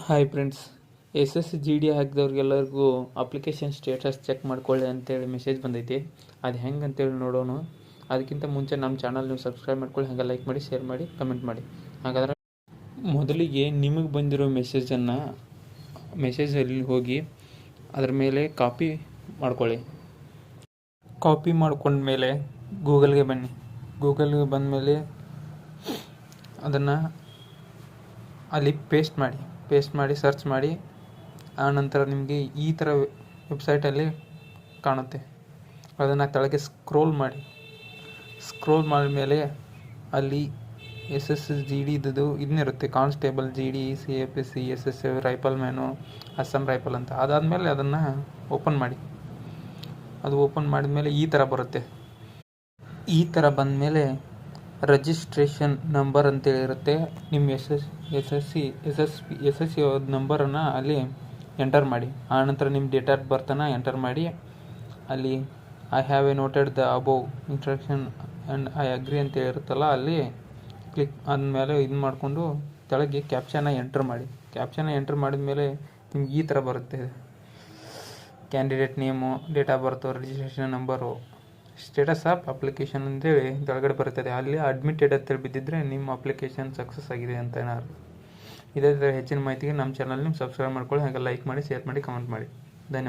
Hi friends, S S G D ಹಾಕಿದವ್ರಿಗೆಲ್ಲರಿಗೂ application status check ಮಾಡ್ಕೊಳ್ಳಿ ಅಂತೇಳಿ ಮೆಸೇಜ್ ಬಂದೈತಿ. ಅದು ಹೆಂಗೆ ಅಂತೇಳಿ ನೋಡೋಣ. ಅದಕ್ಕಿಂತ ಮುಂಚೆ ನಮ್ಮ ಚಾನಲ್ ನೀವು ಸಬ್ಸ್ಕ್ರೈಬ್ ಮಾಡ್ಕೊಳ್ಳಿ, ಹಾಗೆ ಲೈಕ್ ಮಾಡಿ, ಶೇರ್ ಮಾಡಿ, ಕಮೆಂಟ್ ಮಾಡಿ. ಹಾಗಾದ್ರೆ ಮೊದಲಿಗೆ ನಿಮಗೆ ಬಂದಿರೋ ಮೆಸೇಜಲ್ಲಿ ಹೋಗಿ ಅದ್ರ ಮೇಲೆ ಕಾಪಿ ಮಾಡ್ಕೊಳ್ಳಿ. ಕಾಪಿ ಮಾಡ್ಕೊಂಡ್ಮೇಲೆ ಗೂಗಲ್ಗೆ ಬನ್ನಿ. ಗೂಗಲ್ಗೆ ಬಂದಮೇಲೆ ಅದನ್ನು ಅಲ್ಲಿ ಪೇಸ್ಟ್ ಮಾಡಿ ಸರ್ಚ್ ಮಾಡಿ. ಆನಂತರ ನಿಮಗೆ ಈ ಥರ ವೆಬ್ಸೈಟಲ್ಲಿ ಕಾಣುತ್ತೆ. ಅದನ್ನು ಕೆಳಗೆ ಸ್ಕ್ರೋಲ್ ಮಾಡಿದ್ಮೇಲೆ ಅಲ್ಲಿ ಎಸ್ ಎಸ್ ಜಿ ಡಿದು ಇದನ್ನಿರುತ್ತೆ, constable, G D, C A P C, S S rifleman, Assam rifle ಅಂತ. ಅದಾದಮೇಲೆ ಅದನ್ನು ಓಪನ್ ಮಾಡಿ. ಅದು ಓಪನ್ ಮಾಡಿದ್ಮೇಲೆ ಈ ಥರ ಬರುತ್ತೆ. ಈ ಥರ ಬಂದಮೇಲೆ ರಿಜಿಸ್ಟ್ರೇಷನ್ ನಂಬರ್ ಅಂತೇಳಿ ಇರುತ್ತೆ. ನಿಮ್ಮ ಎಸ್ ಎಸ್ ಸಿ ನಂಬರನ್ನು ಅಲ್ಲಿ ಎಂಟರ್ ಮಾಡಿ. ಆನಂತರ ನಿಮ್ಮ ಡೇಟ್ ಆಫ್ ಬರ್ತನ್ನು ಎಂಟರ್ ಮಾಡಿ. ಅಲ್ಲಿ I have A noted the above instruction and I agree ಅಂತ ಇರುತ್ತಲ್ಲ, ಅಲ್ಲಿ ಕ್ಲಿಕ್ ಆದಮೇಲೆ ಇದು ಮಾಡಿಕೊಂಡು ಕೆಳಗೆ ಕ್ಯಾಪ್ಷನ್ನ ಎಂಟರ್ ಮಾಡಿ. ಕ್ಯಾಪ್ಷನ್ನ ಎಂಟರ್ ಮಾಡಿದ್ಮೇಲೆ ನಿಮ್ಗೆ ಈ ಥರ ಬರುತ್ತೆ. Candidate name, date of birth, registration number, status of application ಅಂತೇಳಿ ಕೆಳಗಡೆ ಬರ್ತದೆ. ಅಲ್ಲಿ ಅಡ್ಮಿಟೆಡ್ ಅಂತೇಳಿ ಬಿದ್ದಿದ್ರೆ ನಿಮ್ಮ ಅಪ್ಲಿಕೇಶನ್ ಸಕ್ಸಸ್ ಆಗಿದೆ ಅಂತ ಏನಾದ್ರು. ಇದೇ ಥರ ಹೆಚ್ಚಿನ ಮಾಹಿತಿಗೆ ನಮ್ಮ ಚಾನಲ್ ನೀವು ಸಬ್ಸ್ಕ್ರೈಬ್ ಮಾಡ್ಕೊಳ್ಳಿ, ಹಾಗೆ ಲೈಕ್ ಮಾಡಿ, ಶೇರ್ ಮಾಡಿ, ಕಮೆಂಟ್ ಮಾಡಿ. ಧನ್ಯವಾದ.